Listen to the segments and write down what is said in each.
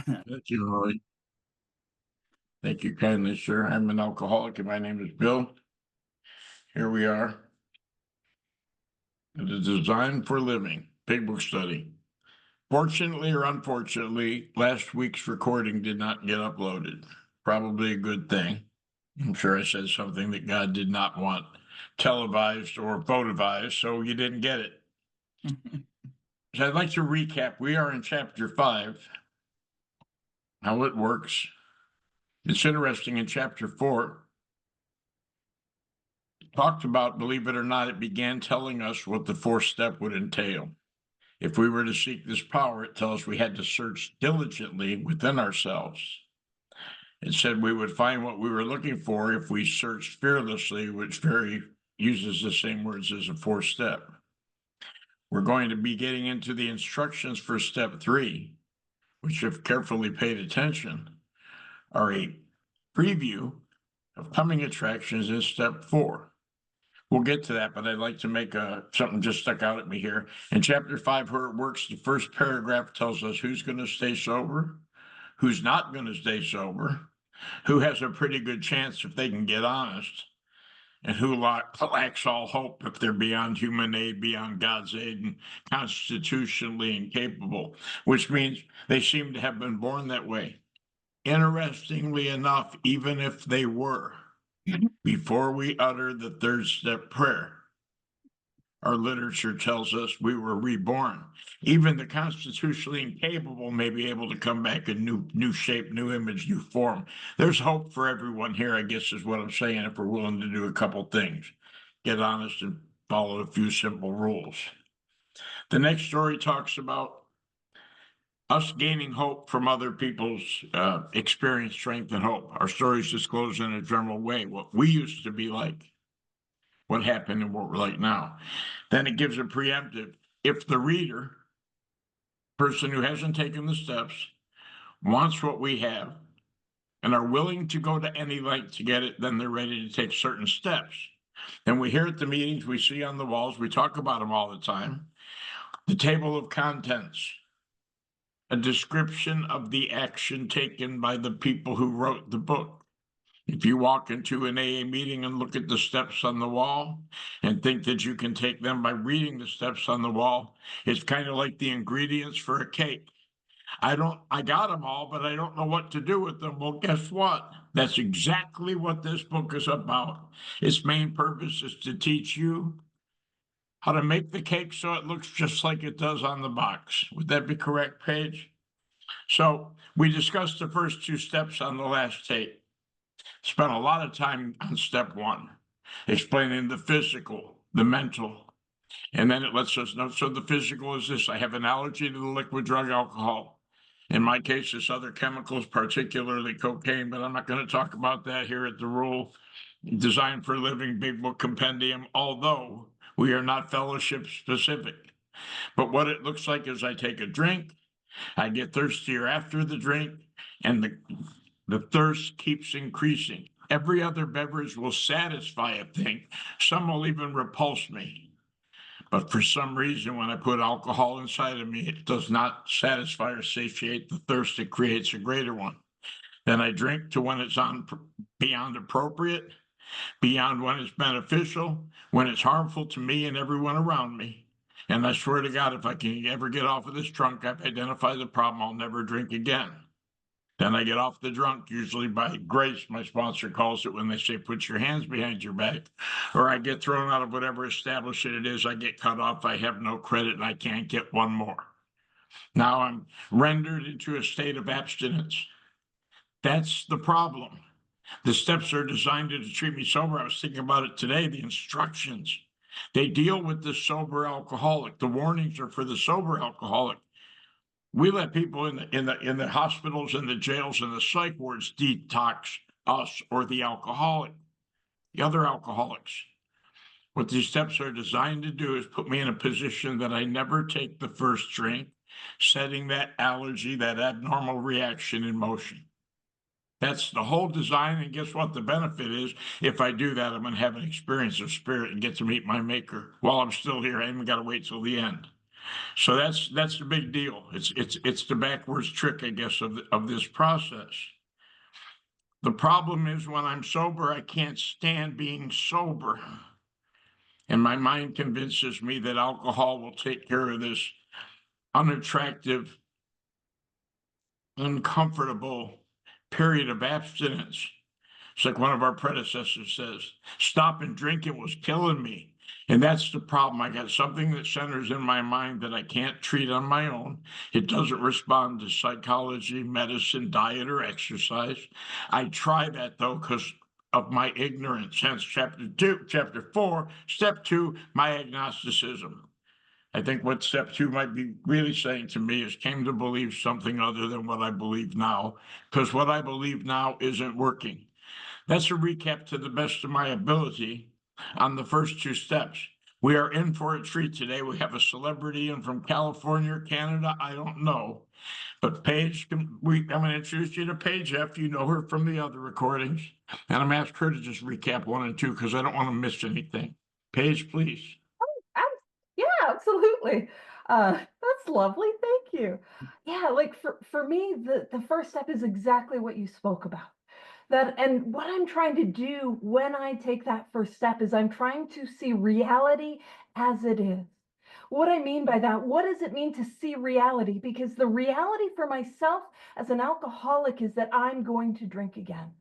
Thank you, Roy. Thank you kindly, sir. I'm an alcoholic and my name is Bill. Here we are. It is designed for living. Big book study. Fortunately or unfortunately, last week's recording did not get uploaded. Probably a good thing. I'm sure I said something that God did not want televised or votivized, so you didn't get it. So I'd like to recap. We are in chapter 5, how it works. It's interesting in chapter 4. Talked about, believe it or not, it began telling us what the fourth step would entail. If we were to seek this power, it tells us we had to search diligently within ourselves. It said we would find what we were looking for if we searched fearlessly, which uses the same words as a fourth step. We're going to be getting into the instructions for step 3, which, if carefully paid attention, are a preview of coming attractions in step 4. We'll get to that, but I'd like to make something just stuck out at me here. In chapter 5, where it works, the first paragraph tells us who's going to stay sober, who's not going to stay sober, who has a pretty good chance if they can get honest, and who lacks all hope if they're beyond human aid, beyond God's aid, and constitutionally incapable, which means they seem to have been born that way. Interestingly enough, even if they were, before we utter the third step prayer, our literature tells us we were reborn. Even the constitutionally incapable may be able to come back in new shape, new image, new form. There's hope for everyone here, I guess is what I'm saying, if we're willing to do a couple things. Get honest and follow a few simple rules. The next story talks about us gaining hope from other people's experience, strength, and hope. Our stories disclose in a general way what we used to be like, what happened, and what we're like now. Then it gives a preemptive. If the reader, person who hasn't taken the steps, wants what we have and are willing to go to any length to get it, then they're ready to take certain steps. And we hear at the meetings, we see on the walls, we talk about them all the time. The table of contents, a description of the action taken by the people who wrote the book. If you walk into an AA meeting and look at the steps on the wall and think that you can take them by reading the steps on the wall, it's kind of like the ingredients for a cake. I got them all, but I don't know what to do with them. Well, guess what? That's exactly what this book is about. Its main purpose is to teach you how to make the cake so it looks just like it does on the box. Would that be correct, Paige? So we discussed the first 2 steps on the last tape. Spent a lot of time on step 1, explaining the physical, the mental, and then it lets us know. So the physical is this: I have an allergy to the liquid drug alcohol. In my case, it's other chemicals, particularly cocaine, but I'm not going to talk about that here at the Rule Designed for Living Big Book Compendium, although we are not fellowship specific. But what it looks like is I take a drink, I get thirstier after the drink, and the thirst keeps increasing. Every other beverage will satisfy a thing. Some will even repulse me. But for some reason, when I put alcohol inside of me, it does not satisfy or satiate the thirst. It creates a greater one. Then I drink to when it's beyond appropriate, beyond when it's beneficial, when it's harmful to me and everyone around me. And I swear to God, if I can ever get off of this drunk, I've identified the problem, I'll never drink again. Then I get off the drunk, usually by grace, my sponsor calls it, when they say, put your hands behind your back, or I get thrown out of whatever establishment it is, I get cut off, I have no credit, and I can't get one more. Now I'm rendered into a state of abstinence. That's the problem. The steps are designed to treat me sober. I was thinking about it today, the instructions. They deal with the sober alcoholic. The warnings are for the sober alcoholic. We let people in the hospitals and the jails and the psych wards detox us or the alcoholic, the other alcoholics. What these steps are designed to do is put me in a position that I never take the first drink, setting that allergy, that abnormal reaction in motion. That's the whole design. And guess what? The benefit is if I do that, I'm going to have an experience of spirit and get to meet my maker while I'm still here. I haven't got to wait till the end. So that's the big deal. It's the backwards trick, I guess, of this process. The problem is when I'm sober, I can't stand being sober. And my mind convinces me that alcohol will take care of this unattractive, uncomfortable period of abstinence. It's like one of our predecessors says, stopping drinking was killing me. And that's the problem. I got something that centers in my mind that I can't treat on my own. It doesn't respond to psychology, medicine, diet, or exercise. I try that though, because of my ignorance. Hence, chapter 4, step 2, my agnosticism. I think what step 2 might be really saying to me is came to believe something other than what I believe now, because what I believe now isn't working. That's a recap to the best of my ability on the first 2 steps. We are in for a treat today. We have a celebrity in from California or Canada. I don't know. But Paige, I'm going to introduce you to Paige F. You know her from the other recordings. And I'm going to ask her to just recap 1 and 2 because I don't want to miss anything. Paige, please. Yeah, absolutely. That's lovely. Thank you. Yeah, like for me, the first step is exactly what you spoke about. That and what I'm trying to do when I take that first step is I'm trying to see reality as it is. What I mean by that, what does it mean to see reality? Because the reality for myself as an alcoholic is that I'm going to drink again.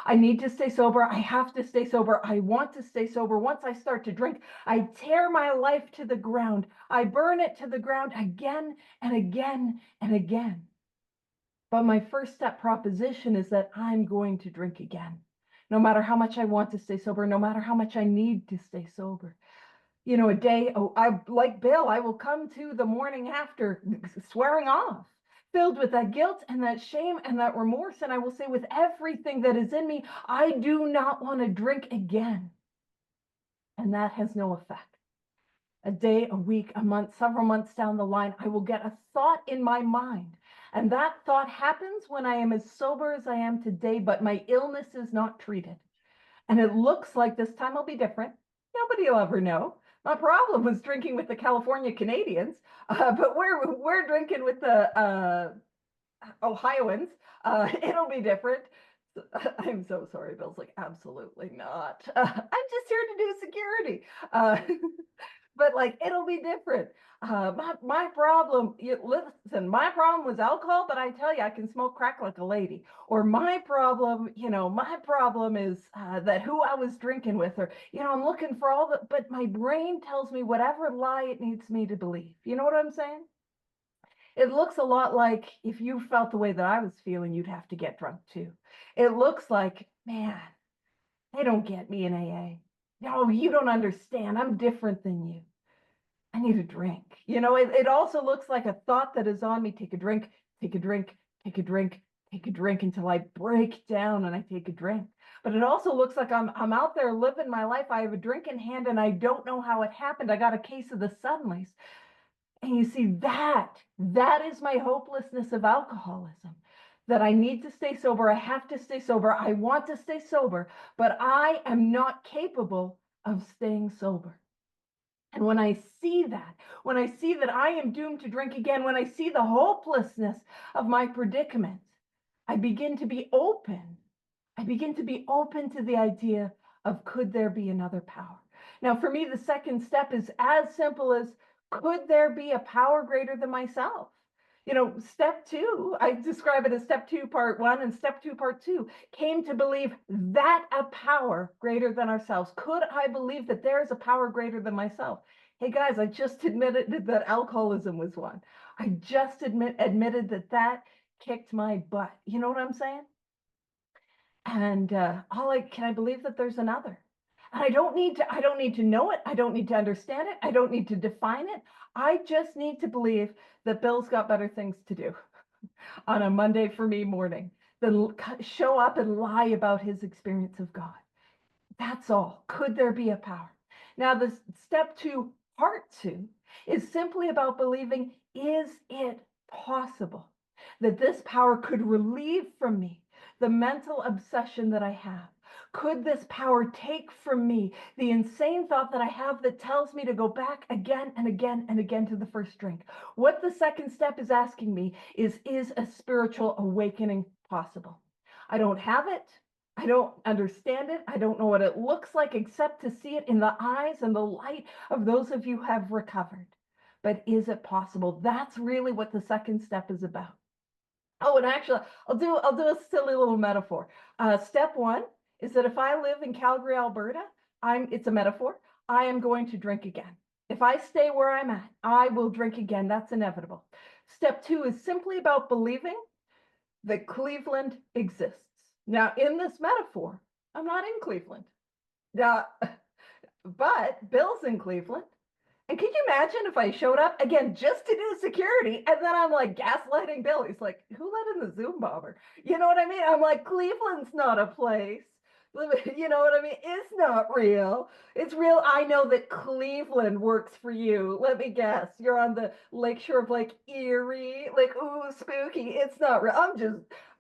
I need to stay sober. I have to stay sober. I want to stay sober. Once I start to drink, I tear my life to the ground. I burn it to the ground again and again and again. But my first step proposition is that I'm going to drink again. No matter how much I want to stay sober, no matter how much I need to stay sober. You know, a day, oh, I like Bill, I will come to the morning after swearing off, filled with that guilt and that shame and that remorse. And I will say, with everything that is in me, I do not want to drink again. And that has no effect. A day, a week, a month, several months down the line, I will get a thought in my mind. And that thought happens when I am as sober as I am today, but my illness is not treated. And it looks like this time will be different. Nobody will ever know. My problem was drinking with the California Canadians, but we're drinking with the Ohioans. It'll be different. I'm so sorry. Bill's like, absolutely not. I'm just here to do security. Uh, but like, it'll be different. My problem, listen, my problem was alcohol, but I tell you, I can smoke crack like a lady. Or my problem, my problem is that who I was drinking with, or, I'm looking for all the, but my brain tells me whatever lie it needs me to believe. You know what I'm saying? It looks a lot like if you felt the way that I was feeling, you'd have to get drunk too. It looks like, man, they don't get me in AA. No, you don't understand. I'm different than you. I need a drink. It also looks like a thought that is on me. Take a drink, take a drink, take a drink, take a drink until I break down and I take a drink. But it also looks like I'm out there living my life. I have a drink in hand and I don't know how it happened. I got a case of the suddenlies. And you see, that is my hopelessness of alcoholism. That I need to stay sober. I have to stay sober. I want to stay sober, but I am not capable of staying sober. And when I see that I am doomed to drink again, when I see the hopelessness of my predicament, I begin to be open. I begin to be open to the idea of, could there be another power? Now, for me, the second step is as simple as, could there be a power greater than myself? Step 2, I describe it as step 2, part 1, and step 2, part 2, came to believe that a power greater than ourselves. Could I believe that there is a power greater than myself? Hey guys, I just admitted that alcoholism was one. I just admitted that kicked my butt. You know what I'm saying? And can I believe that there's another? And I don't need to know it. I don't need to understand it. I don't need to define it. I just need to believe that Bill's got better things to do on a Monday for me morning than show up and lie about his experience of God. That's all. Could there be a power? Now, the step 2, part 2, is simply about believing, is it possible that this power could relieve from me the mental obsession that I have? Could this power take from me the insane thought that I have that tells me to go back again and again and again to the first drink? What the second step is asking me is a spiritual awakening possible? I don't have it. I don't understand it. I don't know what it looks like except to see it in the eyes and the light of those of you who have recovered. But is it possible? That's really what the second step is about. Oh, and actually, I'll do a silly little metaphor. Step one is that if I live in Calgary, Alberta, it's a metaphor. I am going to drink again. If I stay where I'm at, I will drink again. That's inevitable. Step two is simply about believing that Cleveland exists. Now, in this metaphor, I'm not in Cleveland. But Bill's in Cleveland. And could you imagine if I showed up again just to do security and then I'm like gaslighting Bill? He's like, who let in the Zoom bomber? You know what I mean? I'm like, Cleveland's not a place. You know what I mean? It's not real. It's real. I know that Cleveland works for you. Let me guess. You're on the lakeshore of Lake Erie. Like, ooh, spooky. It's not real.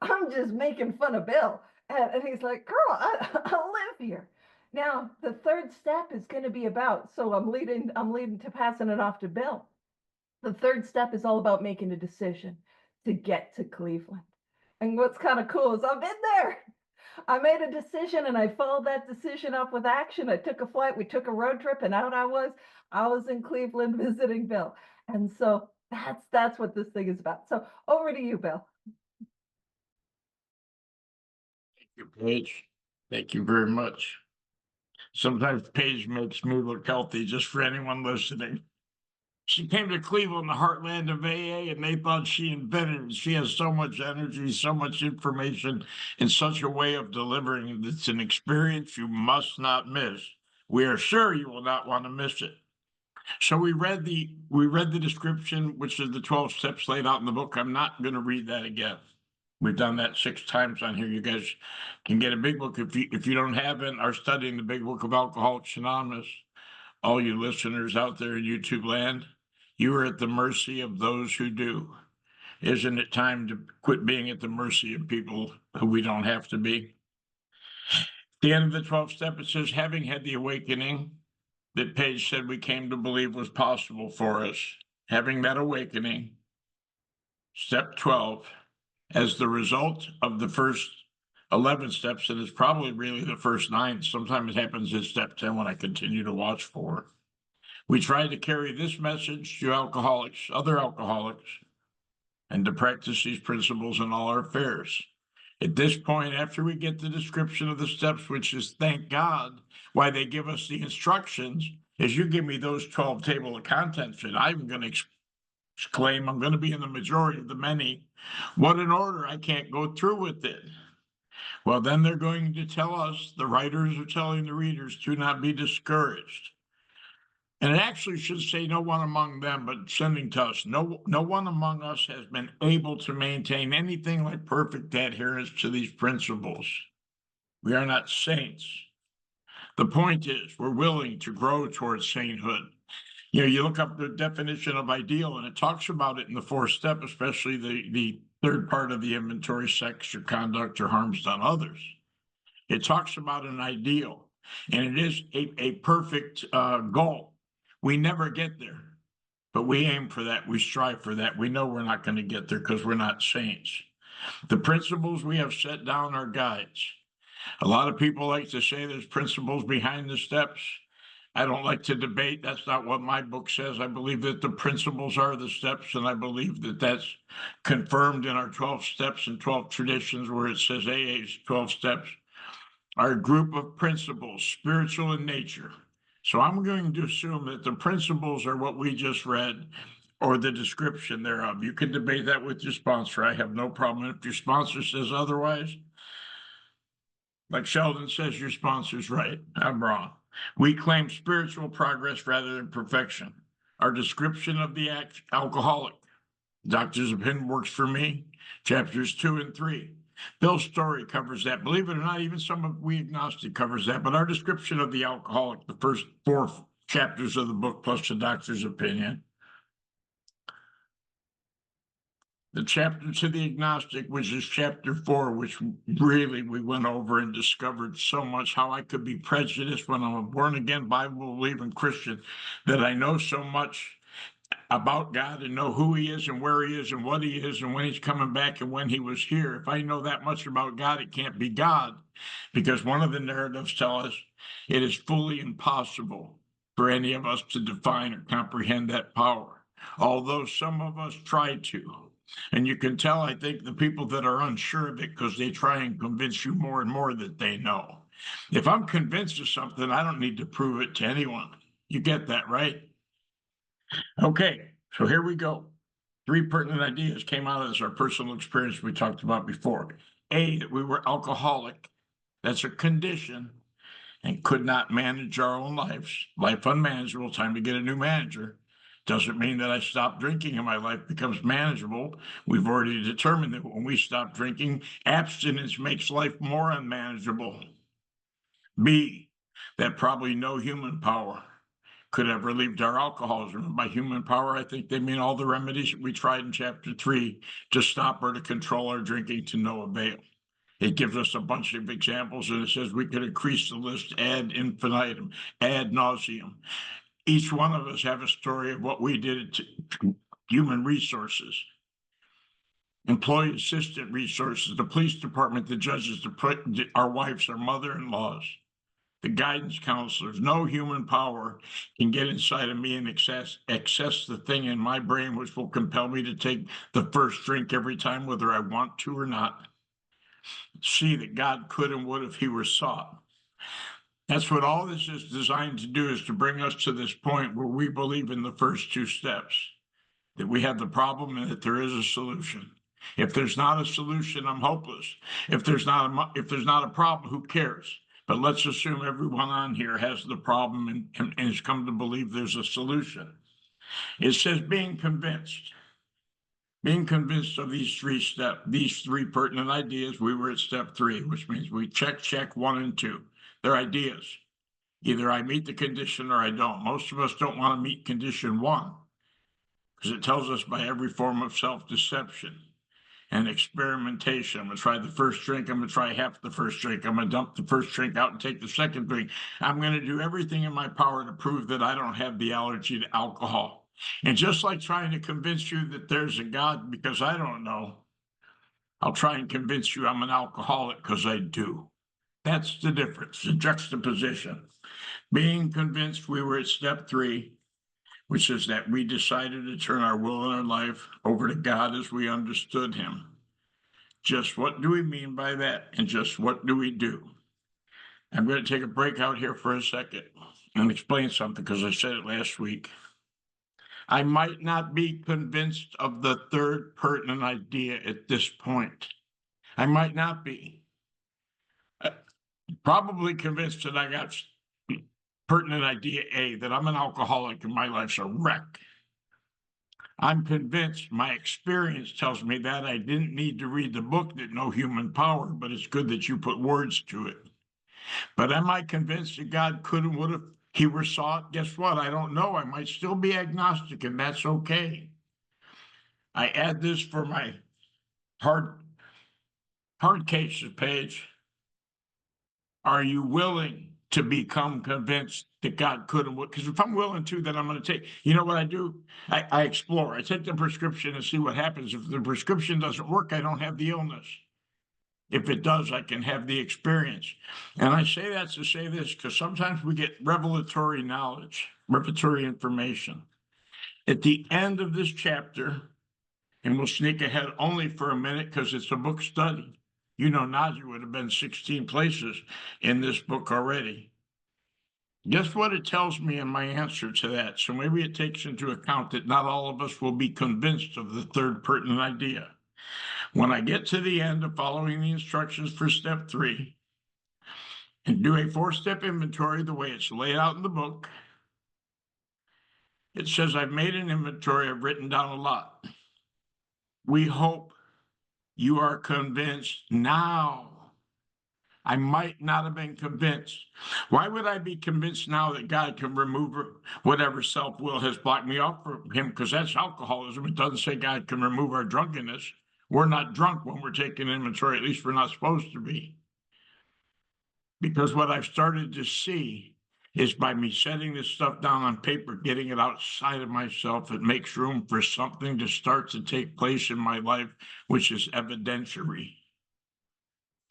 I'm just making fun of Bill. And he's like, girl, I live here. Now, the third step is going to be about, so I'm leading to passing it off to Bill. The third step is all about making a decision to get to Cleveland. And what's kind of cool is I've been there. I made a decision and I followed that decision up with action. I took a flight, we took a road trip, and out I was. I was in Cleveland visiting Bill. And so that's what this thing is about. So over to you, Bill. Thank you, Paige. Thank you very much. Sometimes Paige makes me look healthy, just for anyone listening. She came to Cleveland, the heartland of AA, and they thought she invented it. She has so much energy, so much information, and such a way of delivering. It's an experience you must not miss. We are sure you will not want to miss it. So we read the description, which is the 12 steps laid out in the book. I'm not going to read that again. We've done that 6 times on here. You guys can get a big book if you don't have it, are studying the big book of Alcoholics Anonymous. All you listeners out there in YouTube land, you are at the mercy of those who do. Isn't it time to quit being at the mercy of people who we don't have to be? At the end of the 12th step, it says, having had the awakening that Paige said we came to believe was possible for us, having that awakening, step 12, as the result of the first 11 steps, and it's probably really the first 9. Sometimes it happens in step 10 when I continue to watch for. We try to carry this message to alcoholics, other alcoholics, and to practice these principles in all our affairs. At this point, after we get the description of the steps, which is, thank God, why they give us the instructions, is you give me those 12 table of contents, and I'm going to exclaim, I'm going to be in the majority of the many. What an order, I can't go through with it. Well, then they're going to tell us, the writers are telling the readers, to not be discouraged. And it actually should say no one among them, but sending to us, no one among us has been able to maintain anything like perfect adherence to these principles. We are not saints. The point is, we're willing to grow towards sainthood. You know, you look up the definition of ideal, and it talks about it in the 4th step, especially the third part of the inventory, sex or conduct or harms done others. It talks about an ideal, and it is a perfect goal. We never get there, but we aim for that. We strive for that. We know we're not going to get there because we're not saints. The principles we have set down are guides. A lot of people like to say there's principles behind the steps. I don't like to debate. That's not what my book says. I believe that the principles are the steps, and I believe that that's confirmed in our 12 steps and 12 traditions, where it says AA's 12 steps are a group of principles, spiritual in nature. So I'm going to assume that the principles are what we just read, or the description thereof. You can debate that with your sponsor. I have no problem. If your sponsor says otherwise, like Sheldon says, your sponsor's right. I'm wrong. We claim spiritual progress rather than perfection. Our description of the alcoholic, Doctor's Opinion works for me, chapters 2 and 3. Bill's story covers that. Believe it or not, even some of we agnostic covers that. But our description of the alcoholic, the first 4 chapters of the book, plus the Doctor's Opinion. the chapter to the agnostic, which is chapter 4, which really we went over and discovered so much how I could be prejudiced when I'm a born again, Bible believing Christian, that I know so much about God and know who he is and where he is and what he is and when he's coming back and when he was here. If I know that much about God, it can't be God, because one of the narratives tell us it is fully impossible for any of us to define or comprehend that power, although some of us try to. And you can tell, I think, the people that are unsure of it because they try and convince you more and more that they know. If I'm convinced of something, I don't need to prove it to anyone. You get that, right? Okay, so here we go. 3 pertinent ideas came out of this, our personal experience we talked about before. A, that we were alcoholic. That's a condition and could not manage our own lives. Life unmanageable, time to get a new manager. Doesn't mean that I stop drinking and my life becomes manageable. We've already determined that when we stop drinking, abstinence makes life more unmanageable. B, that probably no human power could have relieved our alcoholism. And by human power, I think they mean all the remedies that we tried in chapter 3 to stop or to control our drinking to no avail. It gives us a bunch of examples, and it says we could increase the list ad infinitum, ad nauseum. Each one of us have a story of what we did to human resources, employee assistant resources, the police department, the judges, our wives, our mother-in-laws, the guidance counselors. No human power can get inside of me and access the thing in my brain which will compel me to take the first drink every time, whether I want to or not. See that God could and would if he were sought. That's what all this is designed to do, is to bring us to this point where we believe in the first 2 steps, that we have the problem and that there is a solution. If there's not a solution, I'm hopeless. If there's not a problem, who cares? But let's assume everyone on here has the problem and has come to believe there's a solution. It says being convinced of these 3 pertinent ideas. We were at step 3, which means we check 1 and 2. They're ideas. Either I meet the condition or I don't. Most of us don't want to meet condition 1 because it tells us by every form of self-deception and experimentation. I'm going to try the first drink. I'm going to try half the first drink. I'm going to dump the first drink out and take the second drink. I'm going to do everything in my power to prove that I don't have the allergy to alcohol. And just like trying to convince you that there's a God because I don't know, I'll try and convince you I'm an alcoholic because I do. That's the difference, the juxtaposition. Being convinced, we were at step 3, which is that we decided to turn our will and our life over to God as we understood him. Just what do we mean by that? And just what do we do? I'm going to take a break out here for a second and explain something because I said it last week. I might not be convinced of the 3rd pertinent idea at this point. I might not be. Probably convinced that I got pertinent idea A, that I'm an alcoholic and my life's a wreck. I'm convinced, my experience tells me that I didn't need to read the book that no human power, but it's good that you put words to it. But am I convinced that God could and would have he were sought? Guess what? I don't know. I might still be agnostic, and that's okay. I add this for my hard cases page. Are you willing to become convinced that God could and would? Because if I'm willing to, then I'm going to take, you know what I do? I explore. I take the prescription and see what happens. If the prescription doesn't work, I don't have the illness. If it does, I can have the experience. And I say that to say this, because sometimes we get revelatory knowledge, revelatory information. At the end of this chapter, and we'll sneak ahead only for a minute because it's a book study. You know, Nazi would have been 16 places in this book already. Guess what it tells me in my answer to that? So maybe it takes into account that not all of us will be convinced of the 3rd pertinent idea. When I get to the end of following the instructions for step 3 and do a 4-step inventory the way it's laid out in the book, it says I've made an inventory, I've written down a lot. We hope you are convinced now I might not have been convinced. Why would I be convinced now that God can remove whatever self-will has blocked me off from him? Because that's alcoholism. It doesn't say God can remove our drunkenness. We're not drunk when we're taking inventory. At least we're not supposed to be. Because what I've started to see is by me setting this stuff down on paper, getting it outside of myself, it makes room for something to start to take place in my life, which is evidentiary.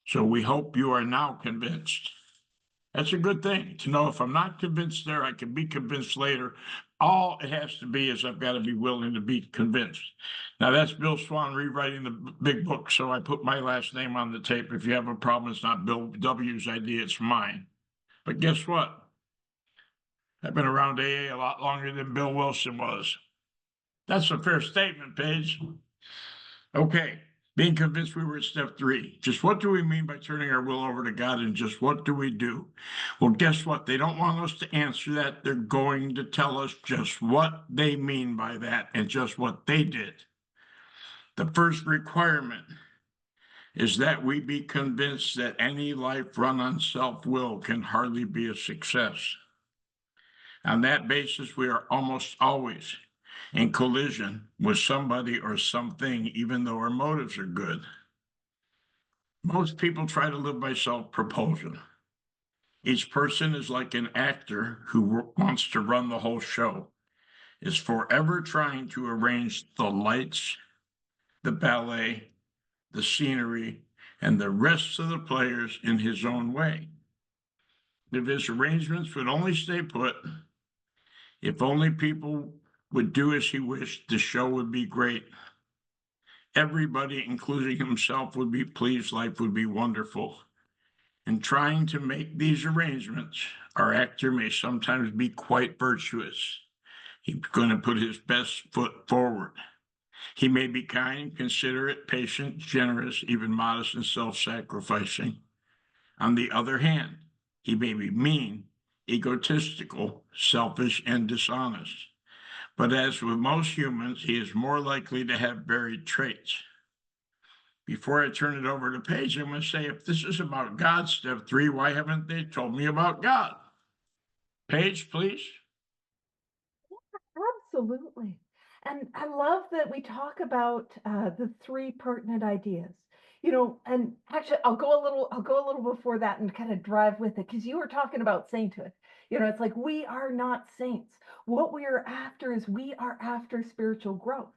So we hope you are now convinced. That's a good thing to know. If I'm not convinced there, I can be convinced later. All it has to be is I've got to be willing to be convinced. Now that's Bill Swan rewriting the big book. So I put my last name on the tape. If you have a problem, it's not Bill W.'s idea, it's mine. But guess what? I've been around AA a lot longer than Bill Wilson was. That's a fair statement, Paige. Okay, being convinced we were at step 3. Just what do we mean by turning our will over to God, and just what do we do? Well, guess what? They don't want us to answer that. They're going to tell us just what they mean by that and just what they did. The first requirement is that we be convinced that any life run on self-will can hardly be a success. On that basis, we are almost always in collision with somebody or something, even though our motives are good. Most people try to live by self-propulsion. Each person is like an actor who wants to run the whole show, is forever trying to arrange the lights, the ballet, the scenery, and the rest of the players in his own way. If his arrangements would only stay put, if only people would do as he wished, the show would be great. Everybody, including himself, would be pleased. Life would be wonderful. In trying to make these arrangements, our actor may sometimes be quite virtuous. He's going to put his best foot forward. He may be kind, considerate, patient, generous, even modest and self-sacrificing. On the other hand, he may be mean, egotistical, selfish, and dishonest. But as with most humans, he is more likely to have varied traits. Before I turn it over to Paige, I'm going to say, if this is about God, step 3, why haven't they told me about God? Paige, please. Absolutely. And I love that we talk about the 3 pertinent ideas. And actually I'll go a little before that and kind of drive with it, because you were talking about sainthood. It's like we are not saints. What we are after is we are after spiritual growth.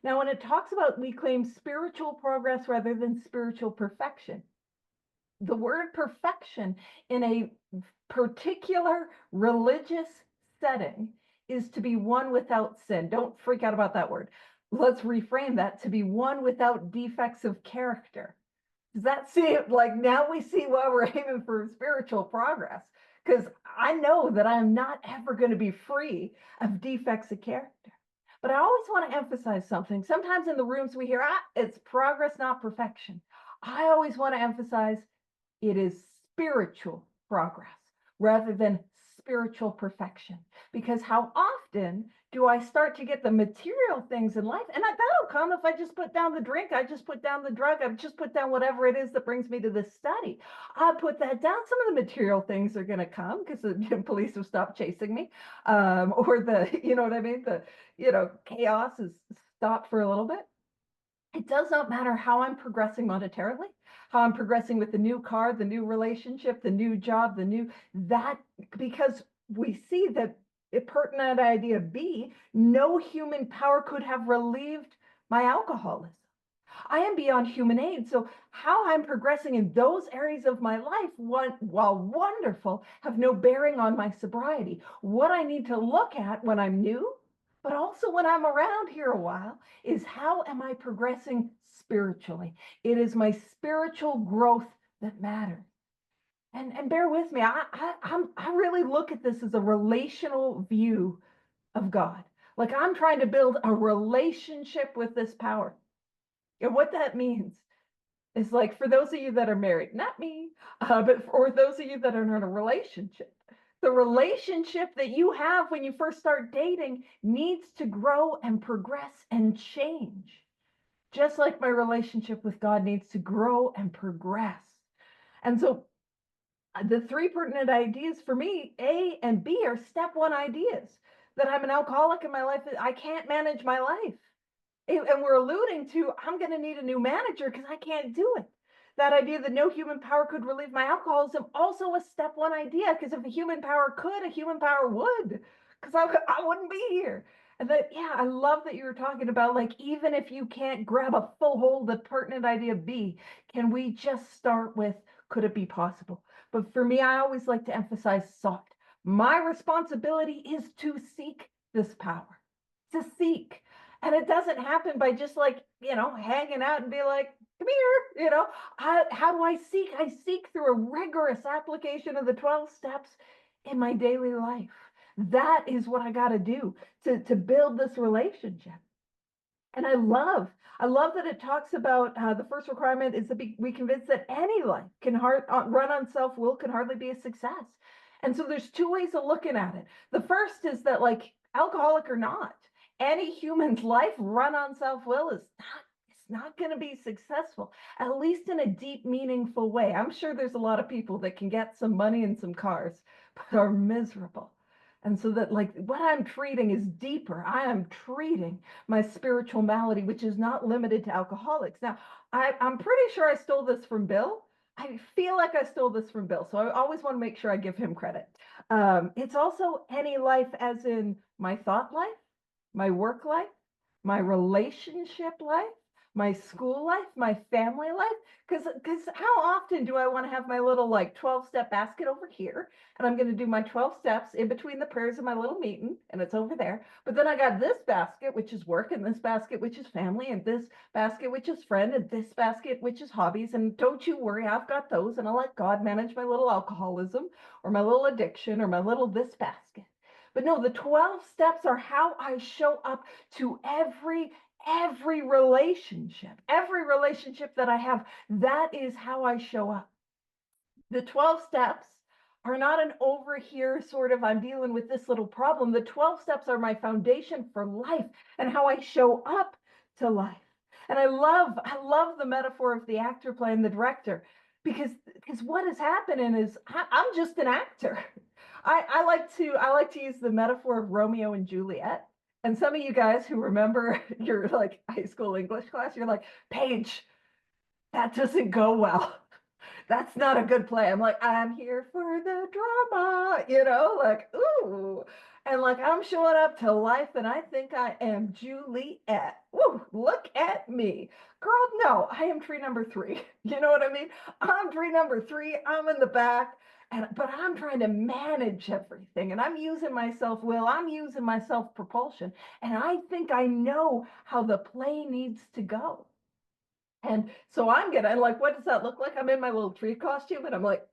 Now, when it talks about we claim spiritual progress rather than spiritual perfection, the word perfection in a particular religious setting is to be one without sin. Don't freak out about that word. Let's reframe that to be one without defects of character. Does that see, like, now we see why we're aiming for spiritual progress? Because I know that I am not ever going to be free of defects of character. But I always want to emphasize something. Sometimes in the rooms we hear, it's progress, not perfection. I always want to emphasize it is spiritual progress rather than spiritual perfection. Because how often do I start to get the material things in life? And that'll come if I just put down the drink, I just put down the drug, I just put down whatever it is that brings me to this study. I put that down. Some of the material things are going to come because the police have stopped chasing me, or you know what I mean? Chaos is stopped for a little bit. It does not matter how I'm progressing monetarily, how I'm progressing with the new car, the new relationship, the new job, because we see that a pertinent idea B, no human power could have relieved my alcoholism. I am beyond human aid. So how I'm progressing in those areas of my life, while wonderful, have no bearing on my sobriety. What I need to look at when I'm new, but also when I'm around here a while, is how am I progressing spiritually? It is my spiritual growth that matters. And bear with me, I really look at this as a relational view of God. Like I'm trying to build a relationship with this power. And what that means is, like, for those of you that are married, not me, but for those of you that are in a relationship, the relationship that you have when you first start dating needs to grow and progress and change. Just like my relationship with God needs to grow and progress. And so the three pertinent ideas for me, A and B, are step one ideas that I'm an alcoholic in my life. I can't manage my life. And we're alluding to, I'm going to need a new manager because I can't do it. That idea that no human power could relieve my alcoholism, also a step one idea, because if a human power could, a human power would, because I wouldn't be here. And that, yeah, I love that you were talking about, like, even if you can't grab a full hold of pertinent idea B, can we just start with, could it be possible? But for me, I always like to emphasize sought. My responsibility is to seek this power, to seek. And it doesn't happen by just like, hanging out and be like, come here, how do I seek? I seek through a rigorous application of the 12 steps in my daily life. That is what I got to do to build this relationship. And I love that it talks about the first requirement is to be convinced that any life can run on self-will can hardly be a success. And so there's two ways of looking at it. The first is that, like, alcoholic or not, any human's life run on self-will is not going to be successful, at least in a deep, meaningful way. I'm sure there's a lot of people that can get some money and some cars, but are miserable. And so that, like, what I'm treating is deeper. I am treating my spiritual malady, which is not limited to alcoholics. Now, I'm pretty sure I stole this from Bill. I feel like I stole this from Bill. So I always want to make sure I give him credit. It's also any life, as in my thought life, my work life, my relationship life, my school life, my family life. Because how often do I want to have my little, like, 12-step basket over here, and I'm going to do my 12 steps in between the prayers of my little meeting, and it's over there. But then I got this basket, which is work, and this basket, which is family, and this basket, which is friend, and this basket, which is hobbies. And don't you worry, I've got those, and I'll let God manage my little alcoholism or my little addiction or my little this basket. But no, the 12 steps are how I show up to every relationship that I have. That is how I show up. The 12 steps are not an over here sort of, I'm dealing with this little problem. The 12 steps are my foundation for life and how I show up to life. And I love the metaphor of the actor playing the director, because what is happening is I'm just an actor. I like to use the metaphor of Romeo and Juliet. And some of you guys who remember your, like, high school English class, you're like, Paige, that doesn't go well. That's not a good play. I'm like, I'm here for the drama, like, ooh. And, like, I'm showing up to life and I think I am Juliet. Woo, look at me. Girl, no, I am tree number 3. You know what I mean? I'm tree number 3. I'm in the back. But I'm trying to manage everything, and I'm using my self-will, I'm using my self-propulsion, and I think I know how the play needs to go. And so I'm like, what does that look like? I'm in my little tree costume, and I'm like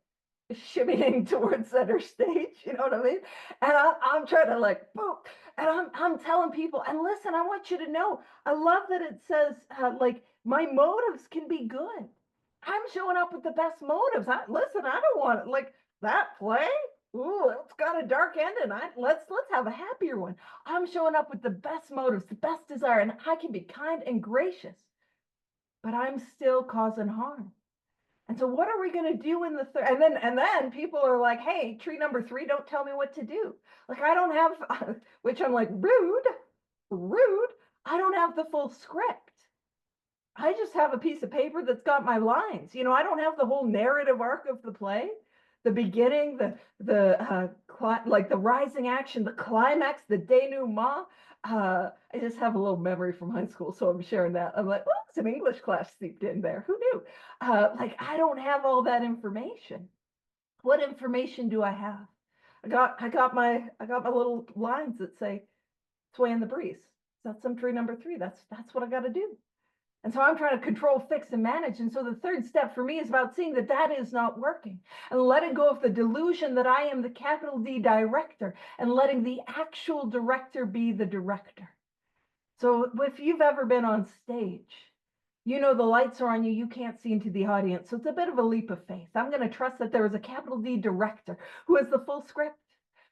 shimmying towards center stage, you know what I mean? And I'm trying to, like, boom, and I'm telling people, and listen, I want you to know, I love that it says, like, my motives can be good. I'm showing up with the best motives. Listen, I don't want it like that play. Ooh, it's got a dark ending. Let's have a happier one. I'm showing up with the best motives, the best desire, and I can be kind and gracious, but I'm still causing harm. And so what are we going to do in the third? And then people are like, hey, tree number 3, don't tell me what to do. Like, I don't have, which I'm like, rude. I don't have the full script. I just have a piece of paper that's got my lines. I don't have the whole narrative arc of the play, the beginning, like the rising action, the climax, the denouement. I just have a little memory from high school, so I'm sharing that. I'm like, well, some English class seeped in there. Who knew? Like, I don't have all that information. What information do I have? I got my little lines that say "sway in the breeze." That's some tree number 3. That's what I got to do. And so I'm trying to control, fix, and manage. And so the third step for me is about seeing that is not working and letting go of the delusion that I am the capital D director and letting the actual director be the director. So if you've ever been on stage, the lights are on you, you can't see into the audience. So it's a bit of a leap of faith. I'm going to trust that there is a capital D director who has the full script,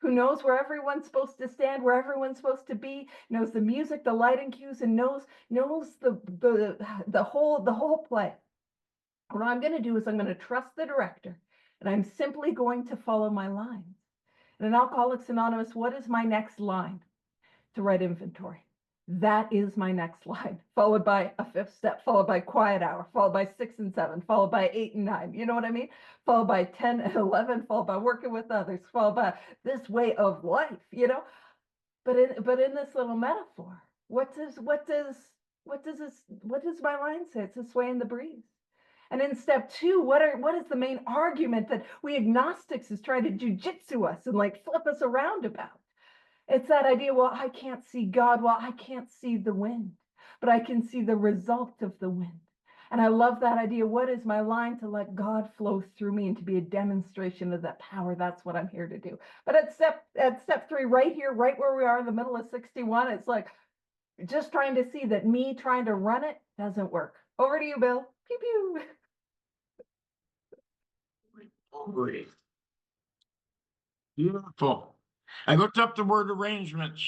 who knows where everyone's supposed to stand, where everyone's supposed to be, knows the music, the lighting cues, and knows the whole play. What I'm going to do is I'm going to trust the director, and I'm simply going to follow my lines. And in Alcoholics Anonymous, what is my next line? To write inventory. That is my next line, followed by a fifth step, followed by quiet hour, followed by 6 and 7, followed by 8 and 9. You know what I mean? Followed by 10 and 11, followed by working with others, followed by this way of life, you know? But in this little metaphor, what does my line say? It's a sway in the breeze. And in step 2, what is the main argument that we agnostics is trying to jujitsu us and like flip us around about? It's that idea, well, I can't see God. Well, I can't see the wind, but I can see the result of the wind. And I love that idea. What is my line? To let God flow through me and to be a demonstration of that power. That's what I'm here to do. But at step 3, right here, right where we are in the middle of 61, it's like just trying to see that me trying to run it doesn't work. Over to you, Bill. Pew pew. Great. Beautiful. I looked up the word arrangements.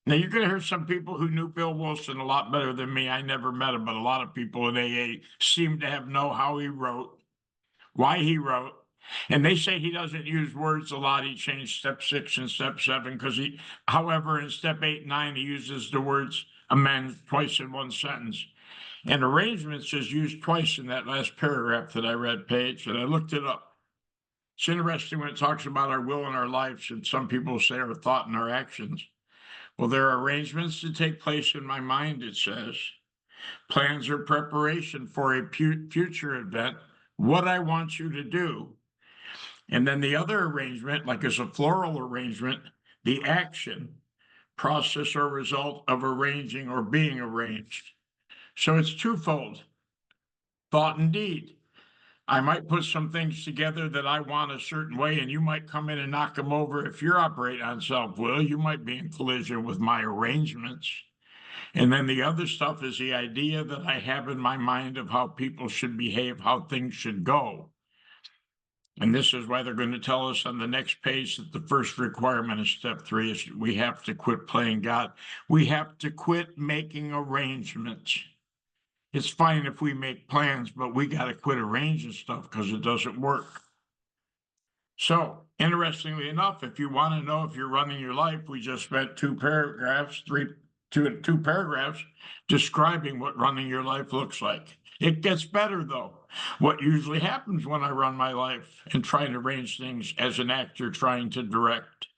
Now you're going to hear some people who knew Bill Wilson a lot better than me. I never met him, but a lot of people in AA seem to know how he wrote, why he wrote. And they say he doesn't use words a lot. He changed step 6 and step 7 because however, in step 8 and 9, he uses the words amend twice in one sentence. And arrangements is used twice in that last paragraph that I read, Paige, and I looked it up. It's interesting when it talks about our will and our lives, and some people say our thought and our actions. Well, there are arrangements to take place in my mind, it says. Plans or preparation for a future event, what I want you to do. And then the other arrangement, like as a floral arrangement, the action, process or result of arranging or being arranged. So it's twofold, thought and deed. I might put some things together that I want a certain way, and you might come in and knock them over. If you're operating on self-will, you might be in collision with my arrangements. And then the other stuff is the idea that I have in my mind of how people should behave, how things should go. And this is why they're going to tell us on the next page that the first requirement of step 3 is we have to quit playing God. We have to quit making arrangements. It's fine if we make plans, but we got to quit arranging stuff because it doesn't work. So, interestingly enough, if you want to know if you're running your life, we just spent two paragraphs describing what running your life looks like. It gets better though. What usually happens when I run my life and try to arrange things as an actor trying to direct,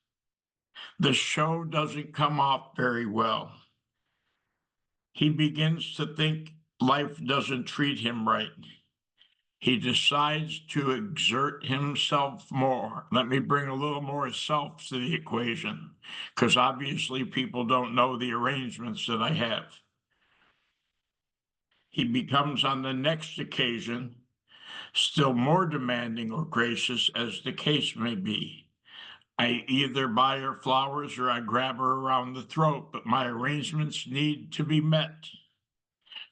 the show doesn't come off very well. He begins to think life doesn't treat him right. He decides to exert himself more. Let me bring a little more self to the equation, because obviously people don't know the arrangements that I have. He becomes on the next occasion still more demanding or gracious as the case may be. I either buy her flowers or I grab her around the throat, but my arrangements need to be met.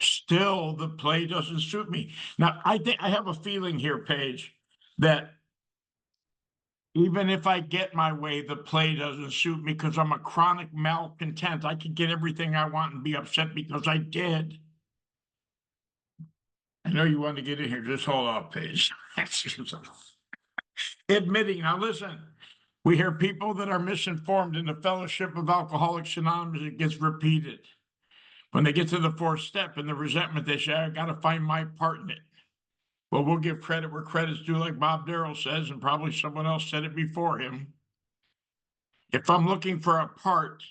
Still, the play doesn't suit me. Now, I think I have a feeling here, Paige, that even if I get my way, the play doesn't suit me because I'm a chronic malcontent. I can get everything I want and be upset because I did. I know you want to get in here. Just hold off, Paige. Admitting, now listen, we hear people that are misinformed in the Fellowship of Alcoholics Anonymous. It gets repeated. When they get to the 4th step and the resentment, they say, I got to find my part in it. Well, we'll give credit where credit's due, like Bob Darrell says, and probably someone else said it before him. If I'm looking for a part,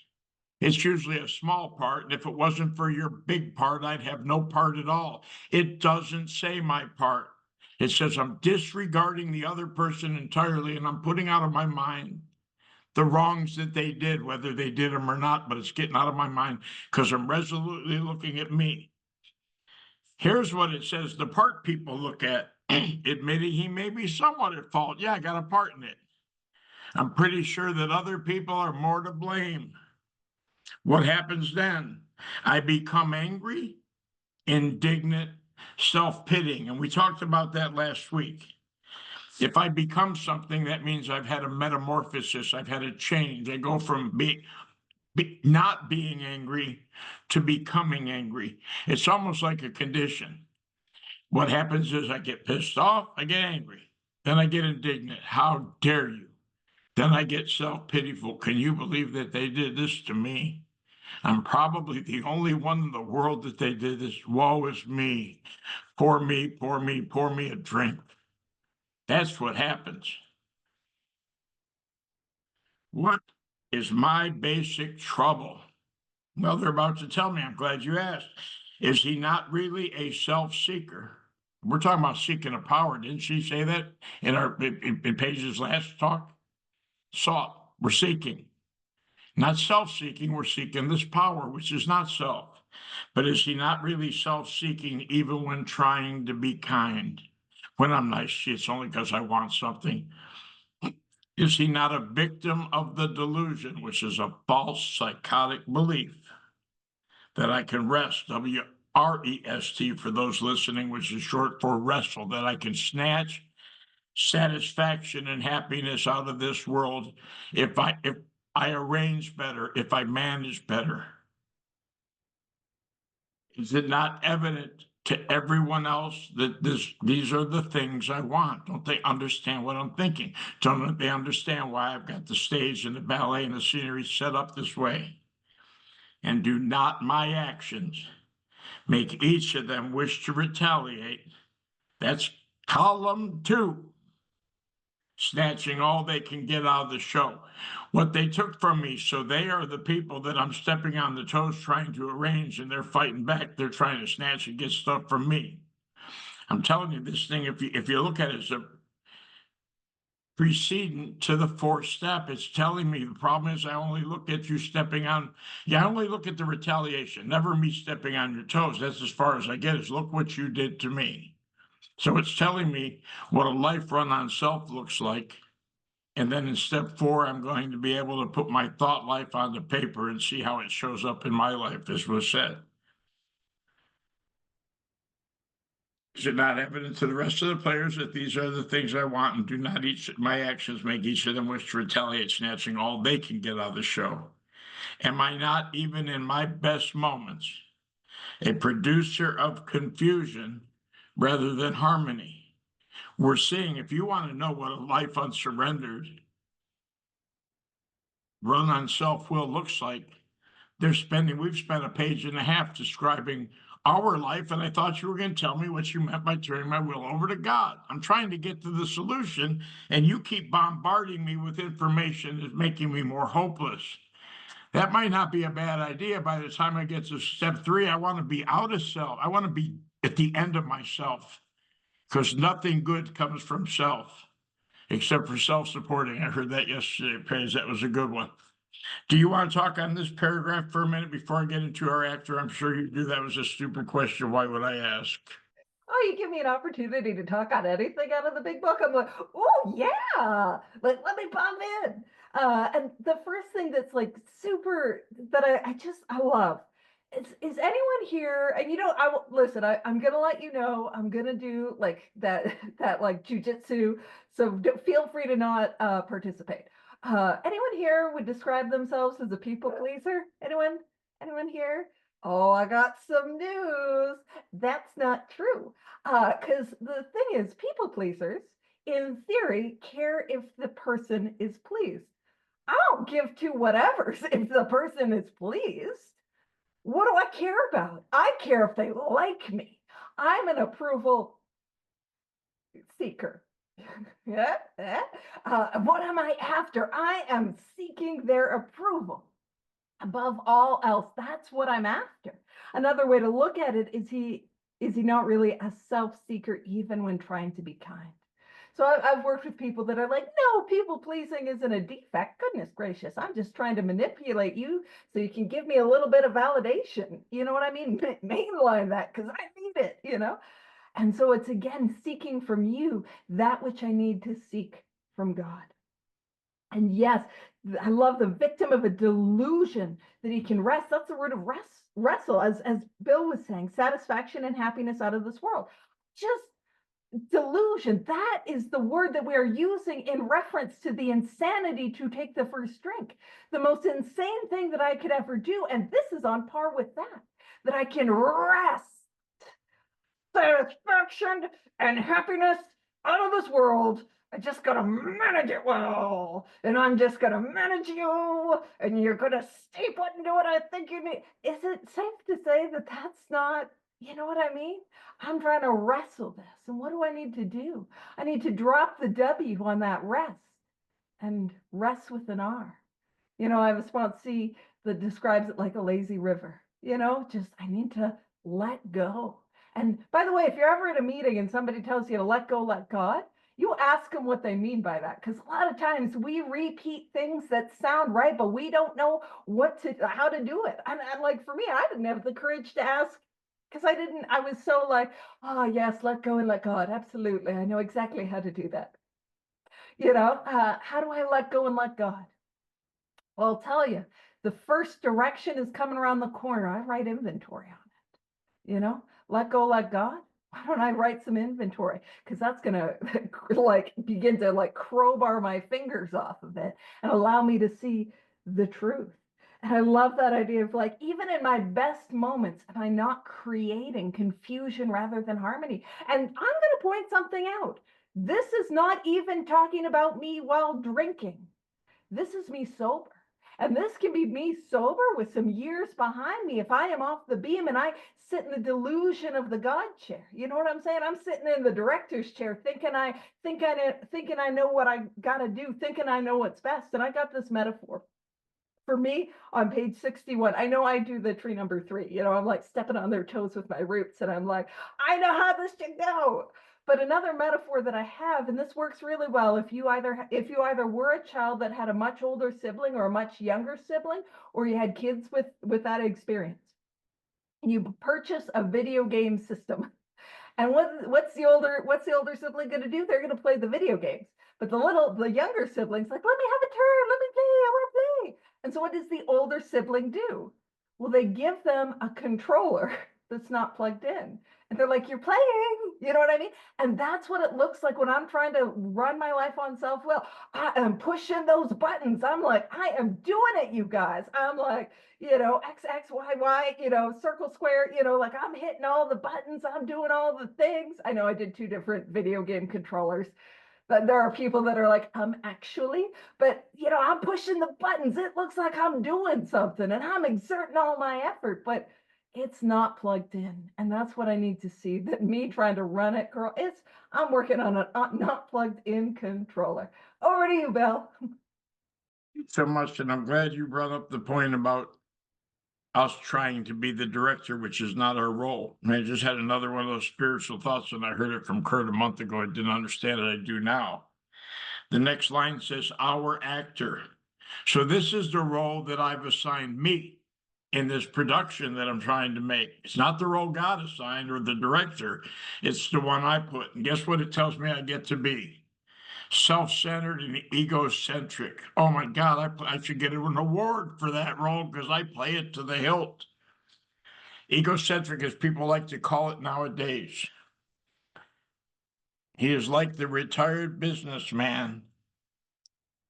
it's usually a small part. And if it wasn't for your big part, I'd have no part at all. It doesn't say my part. It says I'm disregarding the other person entirely, and I'm putting out of my mind the wrongs that they did, whether they did them or not, but it's getting out of my mind because I'm resolutely looking at me. Here's what it says the part people look at, admitting he may be somewhat at fault. Yeah, I got a part in it. I'm pretty sure that other people are more to blame. What happens then? I become angry, indignant, self-pitying. And we talked about that last week. If I become something, that means I've had a metamorphosis. I've had a change. I go from not being angry to becoming angry. It's almost like a condition. What happens is I get pissed off, I get angry. Then I get indignant. How dare you? Then I get self-pitiful. Can you believe that they did this to me? I'm probably the only one in the world that they did this. Woe is me. Pour me, pour me, pour me a drink. That's what happens. What is my basic trouble? Well, they're about to tell me. I'm glad you asked. Is he not really a self-seeker? We're talking about seeking a power. Didn't she say that in Paige's last talk? Sought. We're seeking. Not self-seeking, we're seeking this power, which is not self. But is he not really self-seeking even when trying to be kind? When I'm nice, it's only because I want something. Is he not a victim of the delusion, which is a false psychotic belief that I can rest, WREST for those listening, which is short for wrestle, that I can snatch satisfaction and happiness out of this world if I arrange better, if I manage better? Is it not evident to everyone else that these are the things I want? Don't they understand what I'm thinking? Don't they understand why I've got the stage and the ballet and the scenery set up this way? And do not my actions make each of them wish to retaliate? That's column 2. Snatching all they can get out of the show. What they took from me, so they are the people that I'm stepping on the toes trying to arrange, and they're fighting back. They're trying to snatch and get stuff from me. I'm telling you, this thing, if you look at it as a precedent to the 4th step, it's telling me the problem is I only look at you stepping on, I only look at the retaliation, never me stepping on your toes. That's as far as I get, is look what you did to me. So it's telling me what a life run on self looks like. And then in step 4, I'm going to be able to put my thought life on the paper and see how it shows up in my life, as was said. Is it not evident to the rest of the players that these are the things I want, and do not each my actions make each of them wish to retaliate, snatching all they can get out of the show? Am I not, even in my best moments, a producer of confusion rather than harmony? We're seeing, if you want to know what a life unsurrendered, run on self-will looks like, we've spent a page and a half describing our life, and I thought you were going to tell me what you meant by turning my will over to God. I'm trying to get to the solution, and you keep bombarding me with information that's making me more hopeless. That might not be a bad idea. By the time I get to step 3, I want to be out of self. I want to be at the end of myself, because nothing good comes from self except for self-supporting. I heard that yesterday, Paige. That was a good one. Do you want to talk on this paragraph for a minute before I get into our actor? I'm sure you do. That was a stupid question. Why would I ask? Oh, you give me an opportunity to talk on anything out of the big book. I'm like, oh yeah, like let me pop in. And the first thing that's like super that I love is anyone here? And I will listen. I'm gonna let you know. I'm gonna do like that that like jujitsu. So feel free to not participate. Anyone here would describe themselves as a people pleaser? Anyone? Anyone here? Oh, I got some news. That's not true. Because the thing is, people pleasers, in theory, care if the person is pleased. I don't give two whatevers if the person is pleased. What do I care about? I care if they like me. I'm an approval seeker. Yeah. What am I after? I am seeking their approval above all else. That's what I'm after. Another way to look at it is he not really a self-seeker even when trying to be kind? So I've worked with people that are like, no, people pleasing isn't a defect. Goodness gracious, I'm just trying to manipulate you so you can give me a little bit of validation. You know what I mean? Mainline that because I need it. And so it's again seeking from you that which I need to seek from God. And yes, I love the victim of a delusion that he can rest. That's the word of wrestle, as Bill was saying, satisfaction and happiness out of this world. Just delusion. That is the word that we are using in reference to the insanity to take the first drink. The most insane thing that I could ever do. And this is on par with that I can rest, satisfaction and happiness out of this world. I just gotta manage it well, and I'm just gonna manage you, and you're gonna stay put and do what I think you need. Is it safe to say that that's not, you know what I mean? I'm trying to wrestle this, and what do I need to do? I need to drop the W on that rest and rest with an R. I have a sponsee that describes it like a lazy river. Just I need to let go. And by the way, if you're ever at a meeting and somebody tells you to let go, let God, you ask them what they mean by that. Because a lot of times we repeat things that sound right, but we don't know how to do it. And like for me, I didn't have the courage to ask because I was so like, oh yes, let go and let God. Absolutely. I know exactly how to do that. How do I let go and let God? Well, I'll tell you, the first direction is coming around the corner. I write inventory on it. Let go, let God. Why don't I write some inventory? Because that's gonna like begin to like crowbar my fingers off of it and allow me to see the truth. And I love that idea of like, even in my best moments, am I not creating confusion rather than harmony? And I'm gonna point something out. This is not even talking about me while drinking. This is me sober. And this can be me sober with some years behind me if I am off the beam and I sit in the delusion of the God chair. You know what I'm saying? I'm sitting in the director's chair thinking I know what I got to do, thinking I know what's best. And I got this metaphor for me on page 61. I know I do the tree number 3. I'm like stepping on their toes with my roots and I'm like, I know how this should go. But another metaphor that I have, and this works really well if you either were a child that had a much older sibling or a much younger sibling, or you had kids with that experience. You purchase a video game system. And what's the older sibling going to do? They're going to play the video games. But the younger sibling's like, let me have a turn, let me play, I want to play. And so what does the older sibling do? Well, they give them a controller that's not plugged in. And they're like, you're playing, you know what I mean? And that's what it looks like when I'm trying to run my life on self-will. I am pushing those buttons. I'm like, I am doing it, you guys. I'm like, X, X, Y, Y, circle, square, like I'm hitting all the buttons. I'm doing all the things. I know I did 2 different video game controllers. But there are people that are like, actually, but I'm pushing the buttons. It looks like I'm doing something and I'm exerting all my effort, but it's not plugged in. And that's what I need to see, that me trying to run it, girl, I'm working on a not plugged in controller. Over to you, Bill. So much, and I'm glad you brought up the point about us trying to be the director, which is not our role. And I just had another one of those spiritual thoughts, and I heard it from Kurt a month ago. I didn't understand it. I do now. The next line says, our actor. So this is the role that I've assigned me in this production that I'm trying to make. It's not the role God assigned or the director. It's the one I put. And guess what it tells me I get to be? Self-centered and egocentric. Oh my God, I should get an award for that role because I play it to the hilt. Egocentric, as people like to call it nowadays. He is like the retired businessman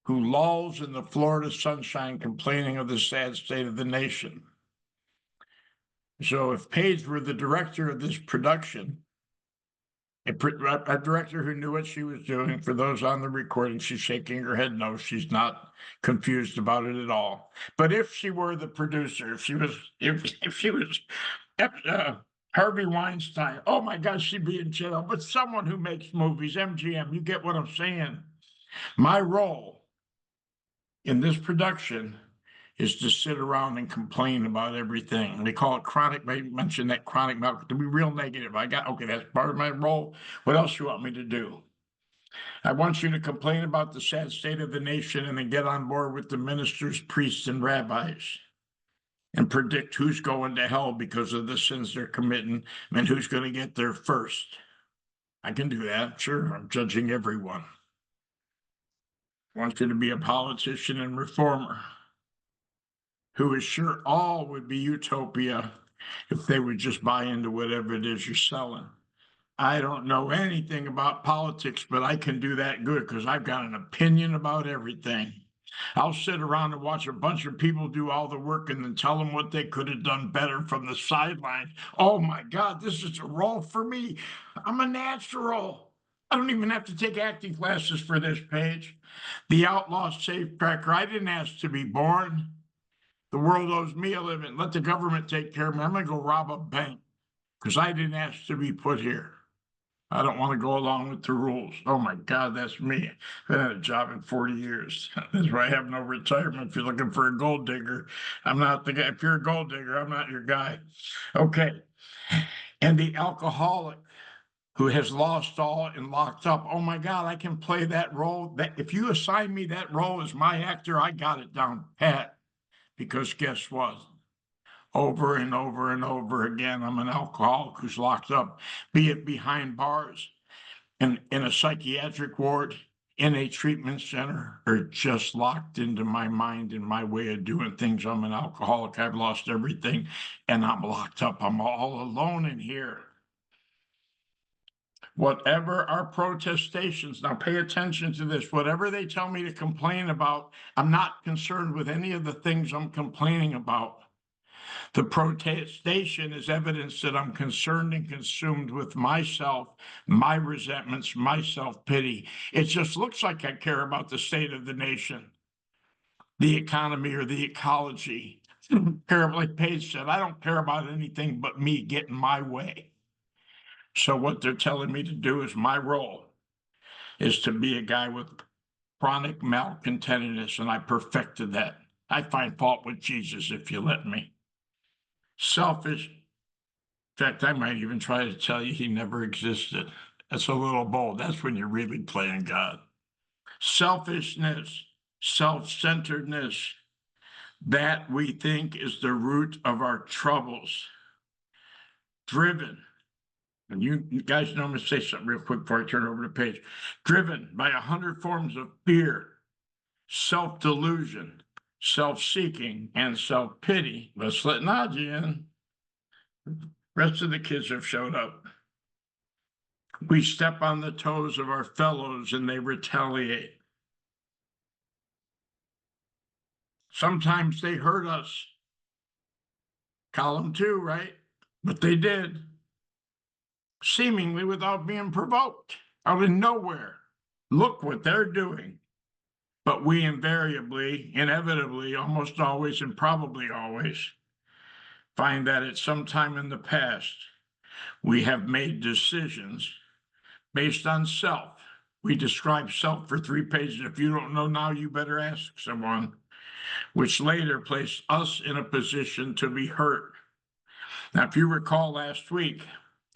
who lolls in the Florida sunshine complaining of the sad state of the nation. So if Paige were the director of this production, a director who knew what she was doing, for those on the recording, she's shaking her head no, she's not confused about it at all. But if she were the producer, if she was Harvey Weinstein, oh my God, she'd be in jail. But someone who makes movies, MGM, you get what I'm saying. My role in this production is to sit around and complain about everything. They call it chronic. I mentioned that chronic medical to be real negative. Okay, that's part of my role. What else you want me to do? I want you to complain about the sad state of the nation and then get on board with the ministers, priests, and rabbis and predict who's going to hell because of the sins they're committing and who's going to get there first. I can do that. Sure, I'm judging everyone. I want you to be a politician and reformer who is sure all would be utopia if they would just buy into whatever it is you're selling. I don't know anything about politics, but I can do that good because I've got an opinion about everything. I'll sit around and watch a bunch of people do all the work and then tell them what they could have done better from the sidelines. Oh my God, this is a role for me. I'm a natural. I don't even have to take acting classes for this, Paige. The outlaw safecracker. I didn't ask to be born. The world owes me a living. Let the government take care of me. I'm going to go rob a bank because I didn't ask to be put here. I don't want to go along with the rules. Oh my God, that's me. I've had a job in 40 years. That's why I have no retirement. If you're looking for a gold digger, I'm not the guy. If you're a gold digger, I'm not your guy. Okay. And the alcoholic who has lost all and locked up. Oh my God, I can play that role. That if you assign me that role as my actor, I got it down pat. Because guess what? Over and over and over again, I'm an alcoholic who's locked up, be it behind bars, in a psychiatric ward, in a treatment center, or just locked into my mind and my way of doing things. I'm an alcoholic. I've lost everything and I'm locked up. I'm all alone in here. Whatever our protestations, now pay attention to this, whatever they tell me to complain about, I'm not concerned with any of the things I'm complaining about. The protestation is evidence that I'm concerned and consumed with myself, my resentments, my self-pity. It just looks like I care about the state of the nation, the economy, or the ecology. Like Paige said, I don't care about anything but me getting my way. So what they're telling me to do is my role is to be a guy with chronic malcontentedness, and I perfected that. I find fault with Jesus if you let me. Selfish. In fact, I might even try to tell you he never existed. That's a little bold. That's when you're really playing God. Selfishness, self-centeredness, that we think is the root of our troubles. Driven, and you guys know me say something real quick before I turn over the page. Driven by 100 forms of fear, self-delusion, self-seeking, and self-pity. Let's let Nadia in. Rest of the kids have showed up. We step on the toes of our fellows and they retaliate. Sometimes they hurt us. Column 2, right? But they did, seemingly without being provoked, out of nowhere. Look what they're doing. But we invariably, inevitably, almost always, and probably always find that at some time in the past, we have made decisions based on self. We describe self for 3 pages. If you don't know now, you better ask someone, which later placed us in a position to be hurt. Now, if you recall last week,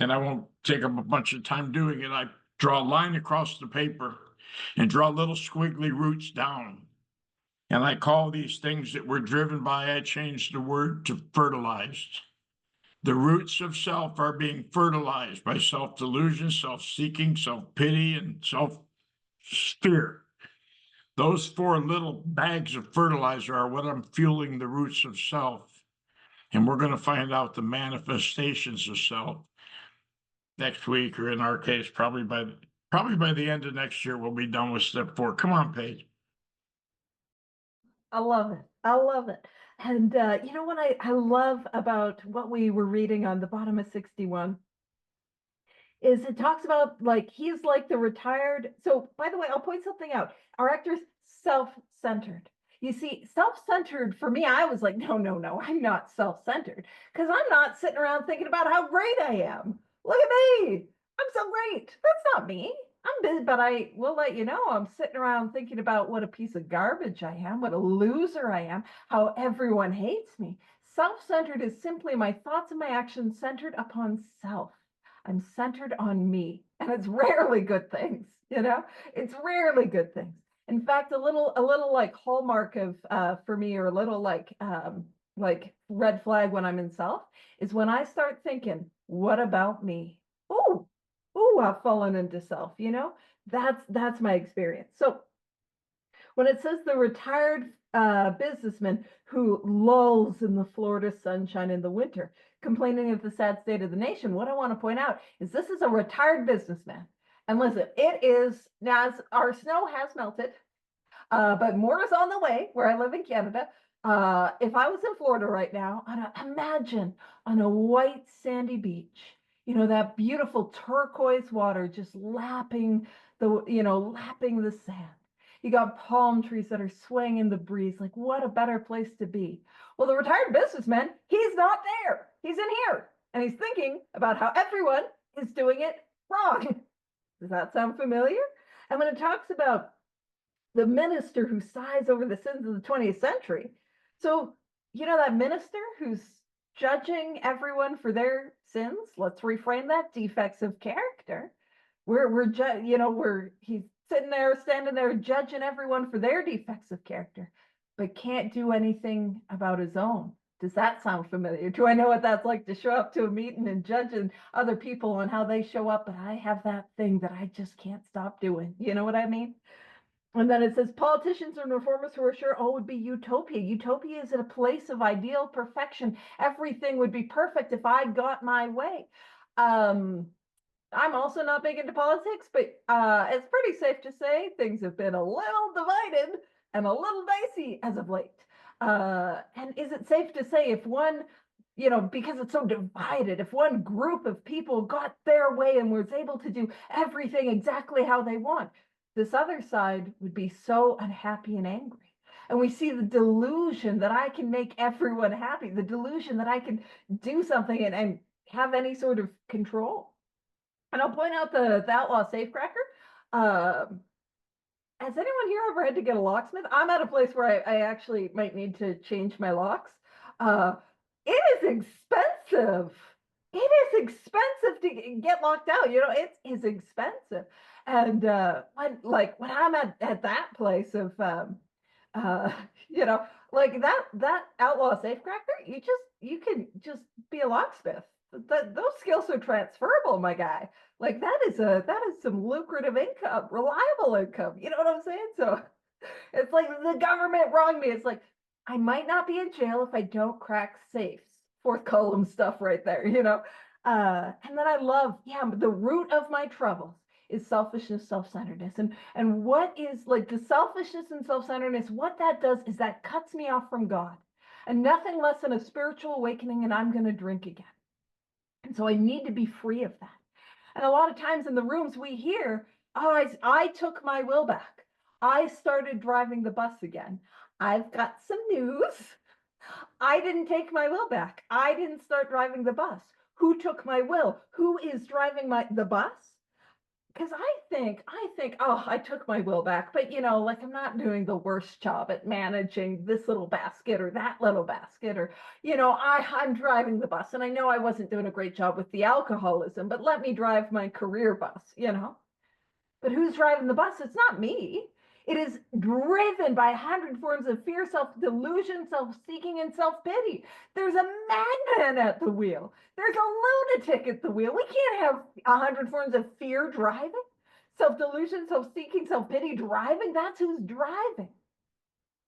and I won't take up a bunch of time doing it, I draw a line across the paper and draw little squiggly roots down. And I call these things that we're driven by, I changed the word to fertilized. The roots of self are being fertilized by self-delusion, self-seeking, self-pity, and self-fear. Those 4 little bags of fertilizer are what I'm fueling the roots of self. And we're going to find out the manifestations of self next week, or in our case, probably by the end of next year, we'll be done with step 4. Come on, Paige. I love it. I love it. And you know what I love about what we were reading on the bottom of 61 is it talks about like he's like the retired. So by the way, I'll point something out. Our actor's self-centered. You see, self-centered for me, I was like, no, I'm not self-centered because I'm not sitting around thinking about how great I am. Look at me. I'm so great. That's not me. I'm busy, but I will let you know I'm sitting around thinking about what a piece of garbage I am, what a loser I am, how everyone hates me. Self-centered is simply my thoughts and my actions centered upon self. I'm centered on me, and it's rarely good things, you know? It's rarely good things. In fact, a little like hallmark of for me, or a little like red flag when I'm in self is when I start thinking, what about me? I've fallen into self, you know? That's my experience. So when it says the retired businessman who lulls in the Florida sunshine in the winter, complaining of the sad state of the nation, what I want to point out is this is a retired businessman. And listen, it is, now our snow has melted, but more is on the way where I live in Canada. If I was in Florida right now, imagine on a white sandy beach, that beautiful turquoise water just lapping the sand. You got palm trees that are swaying in the breeze. Like, what a better place to be. Well, the retired businessman, he's not there. He's in here. And he's thinking about how everyone is doing it wrong. Does that sound familiar? And when it talks about the minister who sighs over the sins of the 20th century, so, that minister who's judging everyone for their sins, let's reframe that, defects of character. He's standing there judging everyone for their defects of character, but can't do anything about his own. Does that sound familiar? Do I know what that's like to show up to a meeting and judging other people on how they show up? But I have that thing that I just can't stop doing. You know what I mean? And then it says politicians and reformers who are sure all would be utopia. Utopia is a place of ideal perfection. Everything would be perfect if I got my way. I'm also not big into politics, but it's pretty safe to say things have been a little divided and a little dicey as of late. And is it safe to say if one, because it's so divided, if one group of people got their way and was able to do everything exactly how they want, this other side would be so unhappy and angry. And we see the delusion that I can make everyone happy, the delusion that I can do something and have any sort of control. And I'll point out the outlaw safecracker. Has anyone here ever had to get a locksmith? I'm at a place where I actually might need to change my locks. It is expensive. It is expensive to get locked out. It is expensive. And when I'm at that place of you know, like that outlaw safecracker, you can just be a locksmith. Those skills are transferable, my guy. Like that is some lucrative income, reliable income. You know what I'm saying? So it's like the government wronged me. It's like I might not be in jail if I don't crack safes. Fourth column stuff right there. And then I love, the root of my troubles is selfishness, self-centeredness. And what is like the selfishness and self-centeredness, what that does is that cuts me off from God. And nothing less than a spiritual awakening, and I'm going to drink again. And so I need to be free of that. And a lot of times in the rooms we hear, oh, I took my will back. I started driving the bus again. I've got some news. I didn't take my will back. I didn't start driving the bus. Who took my will? Who is driving the bus? Because I think, oh, I took my will back, but like I'm not doing the worst job at managing this little basket or that little basket, or I'm driving the bus, and I know I wasn't doing a great job with the alcoholism, but let me drive my career bus. But who's driving the bus? It's not me. It is driven by 100 forms of fear, self-delusion, self-seeking, and self-pity. There's a madman at the wheel. There's a lunatic at the wheel. We can't have 100 forms of fear driving. Self-delusion, self-seeking, self-pity driving. That's who's driving.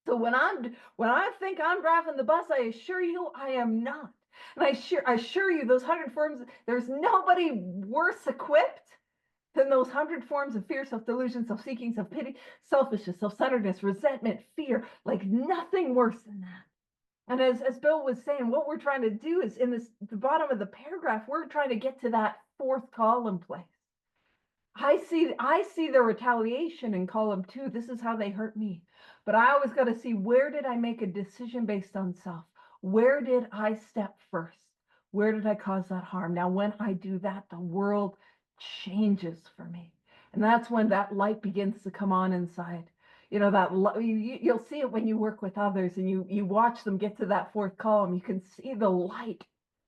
So when I think I'm driving the bus, I assure you I am not. And I assure you those 100 forms, there's nobody worse equipped than those 100 forms of fear, self-delusion, self-seeking, self-pity, selfishness, self-centeredness, resentment, fear, like nothing worse than that. And as Bill was saying, what we're trying to do is in the bottom of the paragraph, we're trying to get to that fourth column place. I see the retaliation in column 2. This is how they hurt me. But I always got to see, where did I make a decision based on self? Where did I step first? Where did I cause that harm? Now, when I do that, the world changes for me. And that's when that light begins to come on inside. You'll see it when you work with others and you watch them get to that fourth column. You can see the light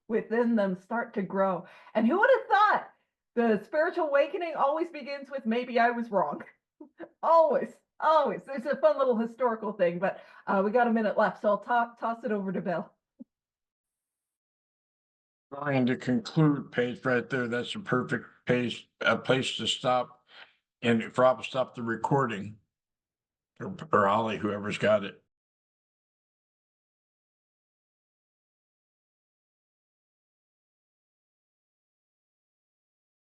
within them start to grow. And who would have thought the spiritual awakening always begins with maybe I was wrong? Always. There's a fun little historical thing, but we got a minute left, so I'll toss it over to Bill. Trying to conclude, Paige, right there. That's a perfect place to stop. And if Rob stop the recording, or Ollie, whoever's got it.